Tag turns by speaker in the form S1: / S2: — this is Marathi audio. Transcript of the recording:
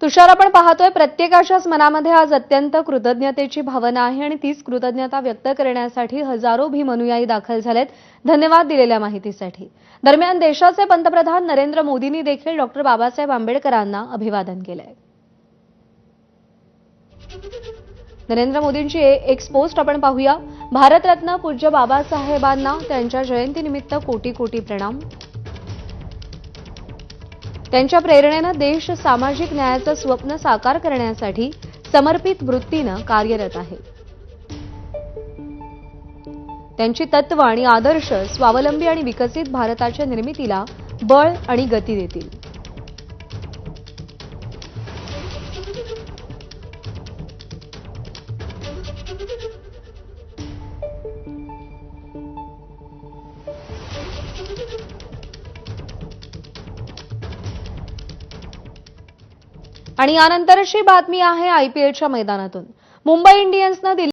S1: तुषार, आपण पाहतोय प्रत्येकाच्याच मनामध्ये आज अत्यंत कृतज्ञतेची भावना आहे आणि तीच कृतज्ञता व्यक्त करण्यासाठी हजारो भीम अनुयायी दाखल झालेत. धन्यवाद दिलेल्या माहितीसाठी. दरम्यान देशाचे पंतप्रधान नरेंद्र मोदींनी देखील डॉक्टर बाबासाहेब आंबेडकरांना अभिवादन केलंय. नरेंद्र मोदींची एक पोस्ट आपण पाहूया. भारतरत्न पूज्य बाबासाहेबांना त्यांच्या जयंतीनिमित्त कोटी कोटी प्रणाम. त्यांच्या प्रेरणेने देश सामाजिक न्यायाचं स्वप्न साकार करण्यासाठी समर्पित वृत्तीनं कार्यरत आहे. त्यांची तत्व आणि आदर्श स्वावलंबी आणि विकसित भारताच्या निर्मितीला बळ आणि गती देतील. आणि यानंतरची बातमी आहे आयपीएलच्या मैदानातून. मुंबई इंडियन्सनं